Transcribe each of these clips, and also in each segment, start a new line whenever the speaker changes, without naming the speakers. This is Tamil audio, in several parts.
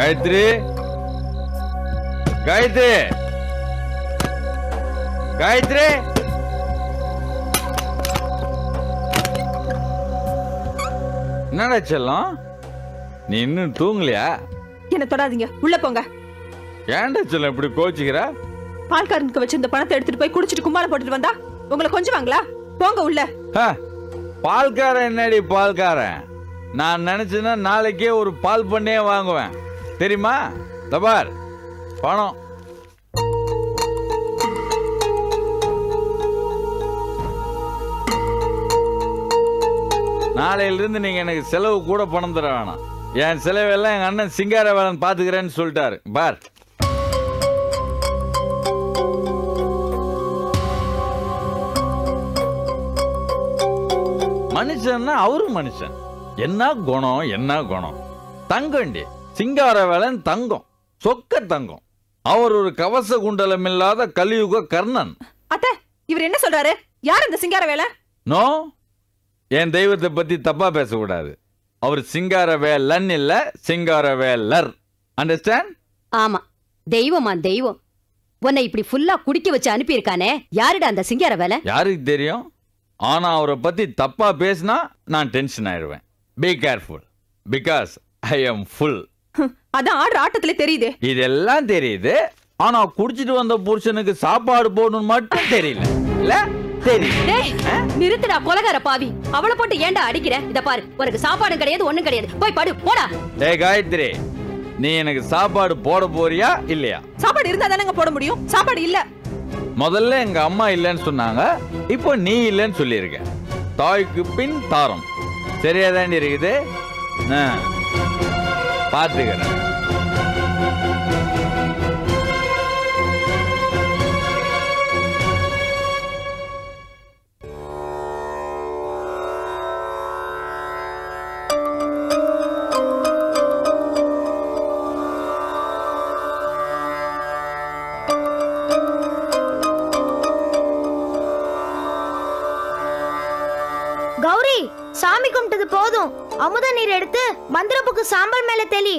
காயத்ரி, காயத்ரி, காயத்ரி. என்னடா செல்லம், நீ இன்னும் தூங்கலையா?
என்ன தொடாதீங்க, உள்ள போங்க.
ஏன்டா செல்லம் இப்படி கோச்சிக்கிற?
பால்காரனுக்கு வச்சிருந்த பணத்தை எடுத்துட்டு போய் குடிச்சிட்டு கும்மாளம் போட்டுட்டு வந்தா உங்களை கொஞ்சம் வாங்களா? போங்க உள்ள.
பால்காரன் என்னடி பால்காரன்? நான் நினைச்சேன்னா நாளைக்கே ஒரு பால் பண்ணையே வாங்குவேன், தெரியுமா? தபார் பணம். நாளையிலிருந்து நீங்க எனக்கு செலவு கூட பணம் தர வேணாம். என் செலவெல்லாம் எங்க அண்ணன் சிங்காரவேலன் பாத்துக்கிறேன்னு சொல்லிட்டாரு. பார், மனுஷன்னா அவரு மனுஷன். என்ன குணம், என்ன குணம். தங்கண்டி சிங்காரவேலன் தங்கம், சொக்க தங்கம். அவர் ஒரு கவச குண்டலம் இல்லாத கலியுக கர்ணன்.
அத்தை, இவர் என்ன சொல்றாரு? யார் இந்த சிங்காரவேல?
நோ, என் தெய்வத்தை பத்தி தப்பா பேசக்கூடாது. அவர் சிங்காரவேலன் இல்ல, சிங்காரவேலர். அண்டர்ஸ்டாண்ட்?
ஆமா, தெய்வமா தெய்வம். உன்னை இப்படி ஃபுல்லா குடிக்க வச்சு அனுப்பியிருக்கானே, யாருடா அந்த சிங்காரவேல?
யாருக்கு தெரியும்? ஆனா அவரை பத்தி தப்பா பேசினா நான் டென்ஷன் ஆயிடுவேன். Be careful, because I am full.
அதான் ஆடுற ஆட்டத்திலே தெரியுது.
இதெல்லாம் தெரியுது, ஆனா குடிச்சிட்டு வந்த புருஷனுக்கு சாப்பாடு போடணும் மட்டும் தெரியல. இல்ல தெரியல.
நிறுத்துடா கொலகார பாவி. அவளை போட்டு ஏன்டா அடிக்கிற? இத பாரு, உனக்கு சாப்பாடு கிடையாது, ஒண்ணும் கிடையாது. போய் படு, போடா.
ஏய் காயத்ரி, நீ எனக்கு சாப்பாடு போட போறியா இல்லையா?
சாப்பாடு இருந்தா தானங்க போட முடியும். சாப்பாடு இல்ல.
முதல்ல எங்க அம்மா இல்லைன்னு சொன்னாங்க, இப்போ நீ இல்லைன்னு சொல்லியிருக்க. தாய்க்கு பின் தாரம். சரியா தாண்டி இருக்குது. பாத்துக்கிறேன்.
கௌரி, சாமி கும்பிட்டது போதும். அமுத நீர் எடுத்து மந்திரப்புக்கு சாம்பல் மேல தெளி.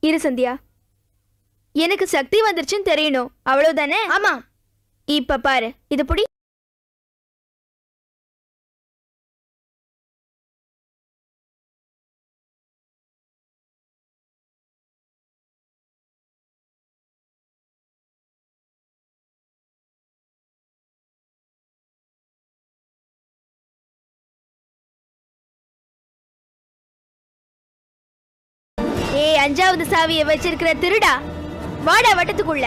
இரு சந்தியா, எனக்கு சக்தி வந்துருச்சுன்னு தெரியணும், அவ்வளவுதானே?
ஆமா.
இப்ப பாரு, இது புடி. ஏய், அஞ்சாவது சாவியை வச்சிருக்கிற திருடா, வாடா வட்டத்துக்குள்ள.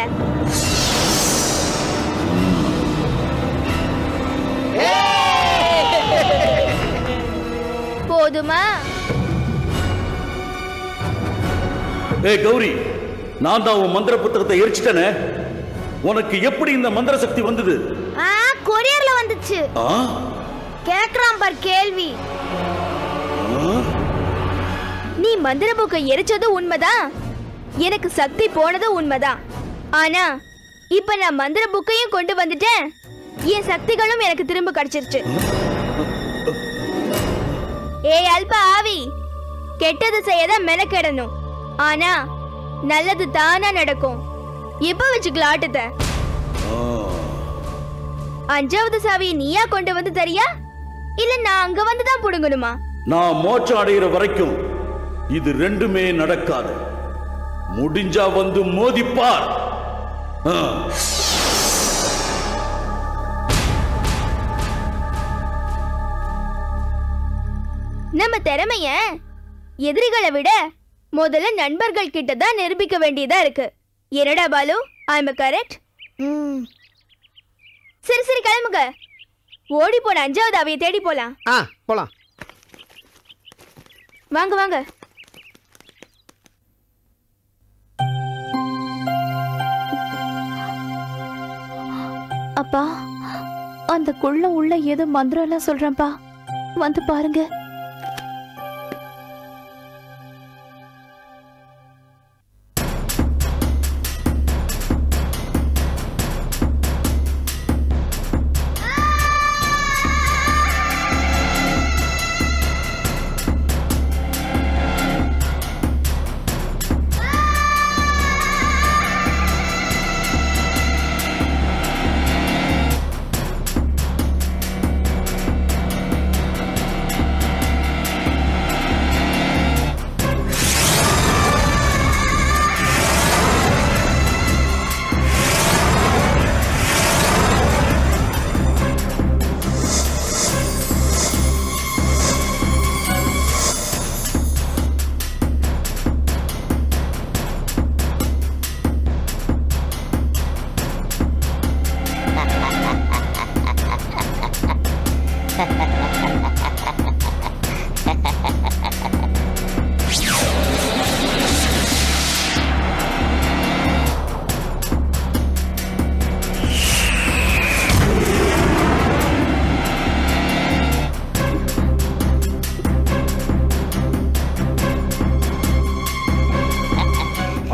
போதுமா?
ஏய் கௌரி, நான் தான் உன் மந்திர புத்தகத்தை எரிச்சிட்டேனே. உனக்கு எப்படி இந்த மந்திர சக்தி வந்தது?
கொரியர்ல வந்துச்சு. கேக்குறான் பார் கேள்வி. நீ
நீ மந்திர புக்கை எரிச்சதும் உண்மைதான், எனக்கு சக்தி போனதும் உண்மைதான். ஆனா இப்ப நான் மந்திர புக்கையும் கொண்டு வந்துட்டேன், என் சக்திகளும் எனக்கு திரும்ப கிடைச்சிருச்சு. ஏய் அல்ப ஆவி, கெட்டது செய்யதான் மெனக்கெடணும், ஆனா நல்லது தானா நடக்கும். எப்ப வச்சுக்கலாம் ஆட்டத்தை? அஞ்சாவது சாவியை நீயா கொண்டு வந்து தரியா, இல்ல நான் அங்க வந்துதான் புடுங்கணுமா?
நான் மோட்சம் அடைகிற வரைக்கும் இது ரெண்டுமே நடக்காது. முடிஞ்சா வந்து மோதிப்பார்.
நம்ம திறமைய எதிரிகளை விட முதல்ல நண்பர்கள் கிட்ட தான் நிரூபிக்க வேண்டியதா இருக்கு. என்னடா பாலு, ஐ எம் கரெக்ட்? சரி சரி கிளம்புங்க, ஓடி போன அஞ்சாவது அவையை தேடி போலாம்.
போலாம்.
வாங்க வாங்க.
அப்பா, அந்த குள்ள உள்ள ஏதோ மந்திரம் எல்லாம் சொல்றேன்ப்பா, வந்து பாருங்க.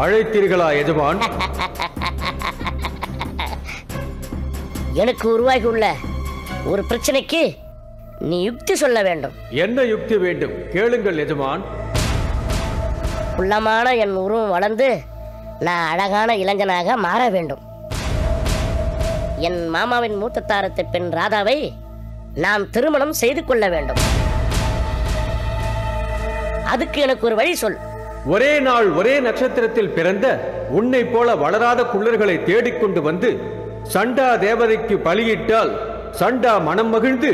அழைத்தீர்களா எஜமான்?
எனக்கு உருவாகி உள்ள ஒரு பிரச்சனைக்கு நீ யுக்தி சொல்ல வேண்டும்.
என்ன யுக்தி வேண்டும்? கேளுங்கள் எஜமான்.
குள்ளமான என் உருவம் வளர்ந்து நான் அழகான இளைஞனாக மாற வேண்டும். என் மாமாவின் மூத்த தாரத்து பெண் ராதாவை நாம் திருமணம் செய்து கொள்ள வேண்டும். அதுக்கு எனக்கு ஒரு வழி சொல்.
ஒரே நாள் ஒரே நட்சத்திரத்தில் பிறந்த உன்னை போல வளராத குள்ளர்களை தேடிக்கொண்டு வந்து சண்டா தேவதைக்கு பலியிட்டால் சண்டா மனம் மகிழ்ந்து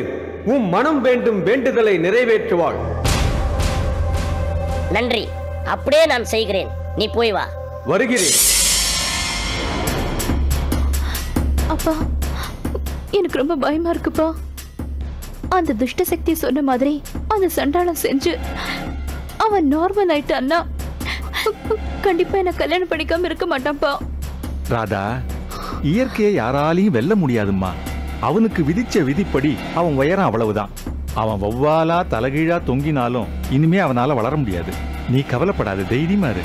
உன் மனம் வேண்டும் வேண்டுதலை நிறைவேற்றுவாள்.
நன்றி, அப்படியே நான் செய்கிறேன். நீ போய் வா.
வருகிறேன்.
அப்பா, எனக்கு ரொம்ப பயமா இருக்குப்பா. அந்த துஷ்ட சக்தி சொன்ன மாதிரி அந்த சண்டாளம் செஞ்சு அவன் நார்மல் ஆயிட்டான்னா கண்டிப்பா என்ன கல்யாணம் பண்ணிக்காம இருக்க மாட்டான்ப்பா.
ராதா, இயற்கையை யாராலையும் வெல்ல முடியாதும்மா. அவனுக்கு விதிச்ச விதிப்படி அவன் உயரம் அவ்வளவுதான். அவன் வௌவாலா தலகீழா தொங்கினாலும் இனிமே அவனால வளர முடியாது. நீ கவலைப்படாத, தைரியமா இரு.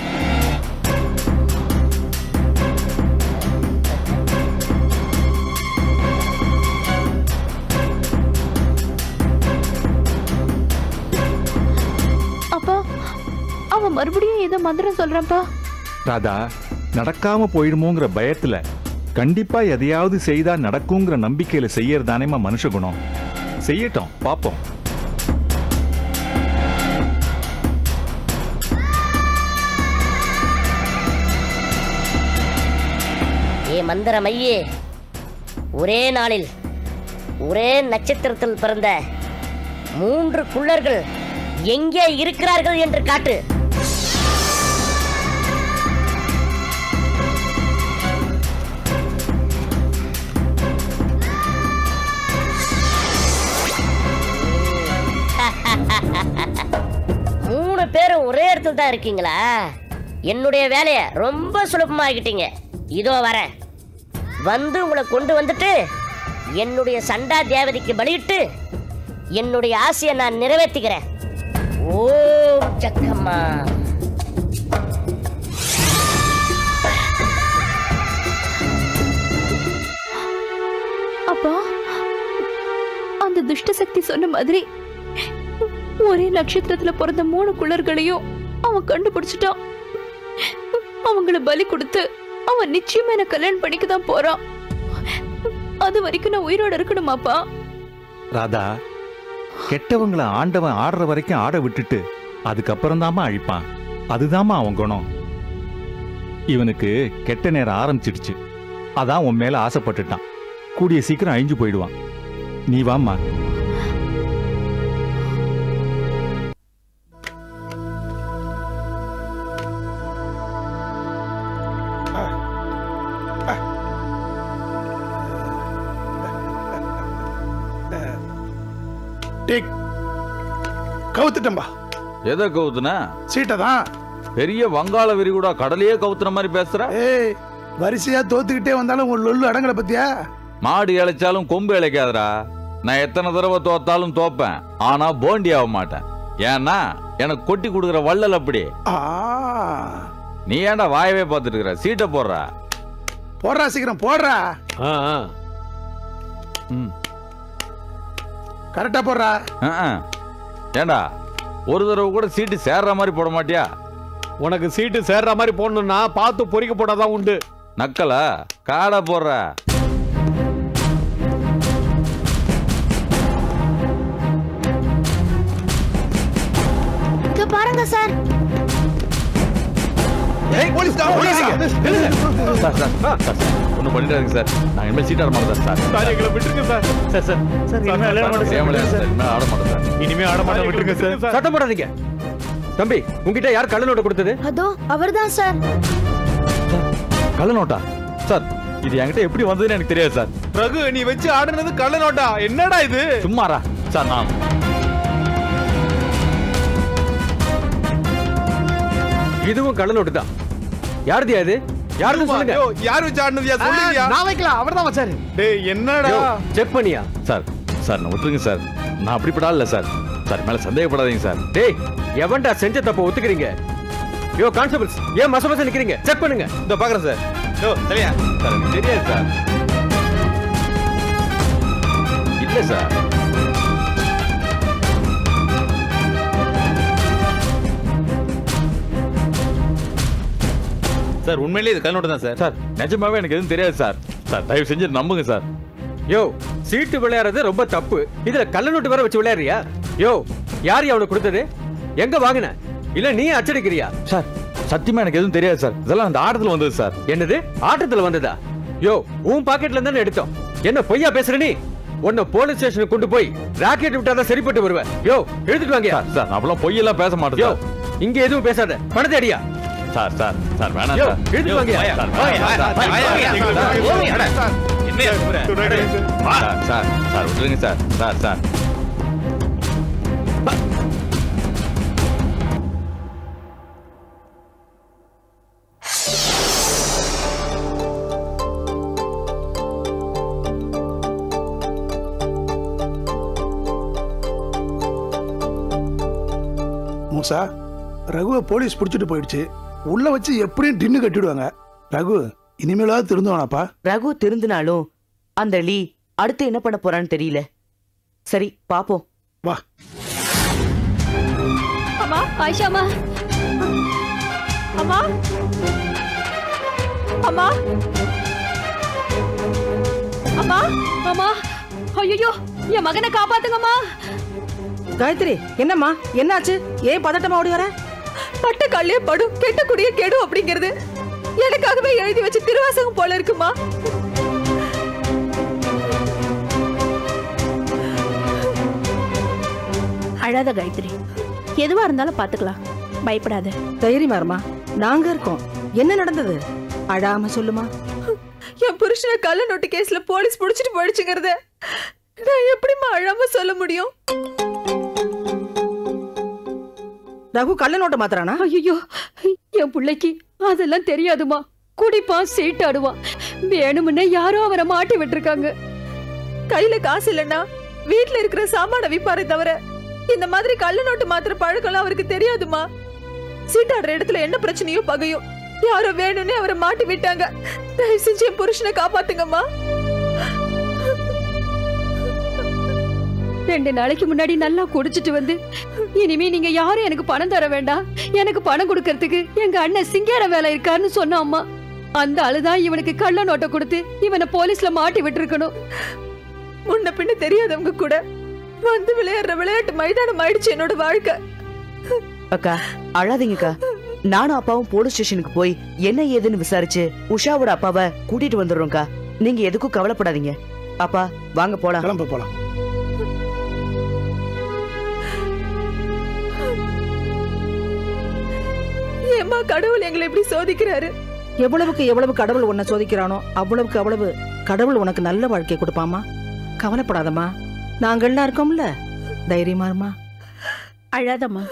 அப்பா, அவன் மறுபடியும் ஏதோ மந்திரம் சொல்றான்ப்பா.
ராதா, நடக்காம போயிடுமோங்கிற பயத்துல கண்டிப்பா எதையாவது செய்தா நடக்குங்கிற நம்பிக்கையில செய்யறதானேமா மனுஷ குணம். செய்யட்டும், பாப்போம்.
ஏ மந்திரமையே, ஒரே நாளில் ஒரே நட்சத்திரத்தில் பிறந்த 3 குள்ளர்கள் எங்கே இருக்கிறார்கள் என்று காட்டு. மூணு பேரும் ஒரே இடத்துல தான் இருக்கீங்களா? என்னுடைய வேலையை ரொம்ப சுலபமாகிட்டீங்க. இதோ வரேன். வந்து உங்களை கொண்டு வந்துட்டு என்னுடைய சண்டா தேவதைக்கு பலியிட்டு என்னுடைய ஆசையை நான் நிறைவேற்றிக்கிறேன். ஓம் சக்கம்மா.
அப்பா அந்த துஷ்ட சக்தி சொன்ன மாதிரி ஒரே நட்சத்திரத்துல பிறந்த 3 குள்ளர்களையும் அவன் கண்டுபிடிச்சிட்டான். அவங்கள பலி கொடுத்து அவன் நிச்சயமா என்ன கல்யாணம் பண்ணிக்க தான் போறான். அது வரைக்கும் நான் உயிரோட இருக்கணுமாப்பா?
ராதா, கெட்டவங்களை ஆண்டவன் ஆடுற வரைக்கும் ஆட விட்டுட்டு அதுக்கப்புறம் தாமா அழிப்பான். அதுதாம்மா அவன் குணம். இவனுக்கு கெட்ட நேரம் ஆரம்பிச்சிடுச்சு. அதான் உன் மேல ஆசைப்பட்டுட்டான். கூடிய சீக்கிரம் அழிஞ்சு போயிடுவான். நீ வாம்மா.
டேக் கவுத்துட்டம்பா.
எதை கவுத்துனா?
சீட்டை தான்.
பெரிய வங்காள விரிகுடா கடலையே கவுத்துன மாதிரி பேசுற.
ஏய், வரிசையா தோத்துக்கிட்டே வந்தாலும் ஒரு லொல்லு அடங்கல பத்தியா?
மாடு இழைச்சாலும் கொம்பு இழைக்காதடா. நான் எத்தனை தடவை தோத்தாலும் தோப்பேன், ஆனா போண்டி ஆக மாட்டேன். ஏன்னா எனக்கு கொட்டி கொடுக்குற வள்ளல் அப்படி.
ஆ,
நீ ஏன்டா வாயவே பார்த்துட்டு இருக்கிற? சீட்டை போடுறா.
போடுறா, சீக்கிரம் போடுறா. கரெக்டா போடுறா.
ஏண்டா ஒரு தடவை கூட சீட்டு சேர்ற மாதிரி போட மாட்டியா?
உனக்கு சீட்டு சேர்ற மாதிரி போடணும்னா பார்த்து பொறிக்க போடாதான் உண்டு.
நக்கலா காடை போடுற.
இங்க பாருங்க சார்.
ஒன்னும் பண்ணிட்டாருங்க சார். நான் இனிமேல் சீட் ஆட மாட்டேன் சார். ஆட மாட்டேன் சார்.
இனிமே ஆட மாட்டேன், விட்டுருங்க சார். சட்டம் போடாதீங்க. தம்பி, உங்ககிட்ட யார் கள்ள நோட்டை கொடுத்தது?
அதோ அவர்தான் சார்.
கள்ள நோட்டா? சார் இது என்கிட்ட எப்படி வந்ததுன்னு எனக்கு தெரியாது சார்.
ரகு, நீ வச்சு ஆடுனது கள்ள நோட்டா? என்னடா இது?
சும்மாரா சார். நான்
இதுவும் கள்ள நோட்டு தான். யாருதியா இது? யாருன்னு சொல்லுங்க.
யார் வச்சு ஆடுனதியா சொல்லுங்க. நான் வைக்கலாம், அவர்தான் வச்சாரு.
டேய், என்னடா செக் பண்ணியா?
சார் சார் நான் விட்டுருங்க சார். நான் அப்படிப்படா இல்ல சார். சார் மேல சந்தேகப்படாதீங்க சார்.
டேய், எவன்டா செஞ்ச தப்ப ஒத்துக்கிறீங்க? யோ கான்ஸ்டபிள்ஸ், ஏன் மசமச நிக்கிறீங்க? செக் பண்ணுங்க.
இந்த பாக்குறேன் சார். யோ சரியா சார்? எனக்கு தெரியாது சார். இல்ல சார். சார் உண்மையிலேயே இது கல்நோட்டு தான் சார். சார் நிஜமாவே எனக்கு எதுவும் தெரியாது சார். சார் தயவு செஞ்சு நம்புங்க சார்.
யோ, சீட்டு விளையாடுறது ரொம்ப தப்பு. இதுல கள்ள நோட்டு வேற வச்சு விளையாடுறியா? யோ, யார் அவனுக்கு கொடுத்தது? எங்க வாங்கின? இல்ல நீ அச்சடிக்கிறியா?
சார் சத்தியமா எனக்கு எதுவும் தெரியாது சார். இதெல்லாம் அந்த ஆட்டத்துல வந்தது சார்.
என்னது ஆட்டத்துல வந்ததா? யோ, உன் பாக்கெட்ல இருந்தானே எடுத்தோம். என்ன பொய்யா பேசுற நீ? உன்னை போலீஸ் ஸ்டேஷனுக்கு கொண்டு போய் ராக்கெட் விட்டாதான் சரிப்பட்டு வருவேன். யோ, எடுத்துட்டு வாங்க.
சார் அப்பெல்லாம் பொய்யெல்லாம் பேச மாட்டேன்.
யோ, இங்க எதுவும் பேசாத. பணத்தை அடியா.
சார் சார் சார் வேணாம் சார்.
எடுத்துட்டு வாங்க.
சார் சார் விட்டுருங்க சார். சார் சார்
மூசா, ரகுவை போலீஸ் பிடிச்சிட்டு போயிடுச்சு. உள்ள வச்சு எப்படியும் டின்னு கட்டிடுவாங்க. ரகு இனிமேலாவது திருந்துவானாப்பா?
ரகு திருந்தினாலும் அந்த லீ அடுத்து என்ன பண்ண போறான்னு தெரியல. சரி பாப்போம்.
வா.
அம்மா,
ஆயிஷாமா,
அம்மா, அம்மா, அம்மா,
அம்மா, ஐயோ என் மகனை காப்பாத்துங்கம்மா.
காயத்ரி, என்னம்மா என்னாச்சு? ஏன் பதட்டமா ஓடி வர?
பட்ட கல்லே படும், கெட்ட குடிய கெடும் அப்படிங்கிறது எனக்காகவே எழுதி வச்சு திருவாசகம் போல இருக்குமா.
அழாத காயத்ரி, எதுவா இருந்தாலும் பாத்துக்கலாம், பயப்படாத.
தைரியமா இருமா, நாங்க இருக்கோம். என்ன நடந்தது? அழாம சொல்லுமா.
என் புருஷனை கள்ள நோட்டு கேஸ்ல போலீஸ் புடிச்சிட்டு போயிடுச்சுங்கிறத நான் எப்படிமா அழாம சொல்ல முடியும்?
ரகு கள்ள நோட்டை மாத்துறானா?
ஐயோ, என் பிள்ளைக்கு அதெல்லாம் தெரியாதுமா. குடிப்பான், சீட்டாடுவான். வேணுமுன்னே யாரோ அவரை மாட்டி விட்டுருக்காங்க.
கையில காசு இல்லைன்னா வீட்டுல இருக்கிற சாமான விப்பாரே தவிர இந்த மாதிரி கள்ள நோட்டு மாத்திர பழக்கம்லாம் அவருக்கு தெரியாதுமா. சீட்டாடுற இடத்துல என்ன பிரச்சனையோ பகையோ யாரோ வேணும்னே அவரை மாட்டி விட்டாங்க. தயவு செஞ்சு என் புருஷனை காப்பாத்துங்கம்மா.
2 நாளைக்கு முன்னாடி நல்லா குடிச்சிட்டு வந்து இனிமே நீங்க யாரும் எனக்கு பணம் தர வேண்டாம், எனக்கு பணம் கொடுக்கறதுக்கு எங்க அண்ணன் சிங்கார வேலை இருக்காருன்னு சொன்ன அம்மா. அந்த ஆளுதான் இவனுக்கு கள்ள நோட்டை கொடுத்து இவனை போலீஸ்ல மாட்டி விட்டுருக்கணும்.
முன்ன பின்ன தெரியாதவங்க கூட வந்து விளையாடுற விளையாட்டு மைதானம் ஆயிடுச்சு என்னோட வாழ்க்கை.
அக்கா அழாதீங்கக்கா. நானும் அப்பாவும் போலீஸ் ஸ்டேஷனுக்கு போய் என்ன ஏதுன்னு விசாரிச்சு உஷாவோட அப்பாவை கூட்டிட்டு வந்துடுறோம்க்கா. நீங்க எதுக்கும் கவலைப்படாதீங்க. அப்பா வாங்க போலாம்.
கிளம்ப போலாம்.
ஏம்மா கடவுள் எங்களை இப்படி சோதிக்கிறாரு?
எவ்வளவுக்கு எவ்வளவு கடவுள் உன்னை சோதிக்கிறானோ அவ்வளவுக்கு அவ்வளவு கடவுள் உனக்கு நல்ல வாழ்க்கை கொடுப்பாமா. கவலைப்படாதம்மா, நாங்கள்லாம் இருக்கோம்ல, தைரியமா இருமா.
அழாதம்மா.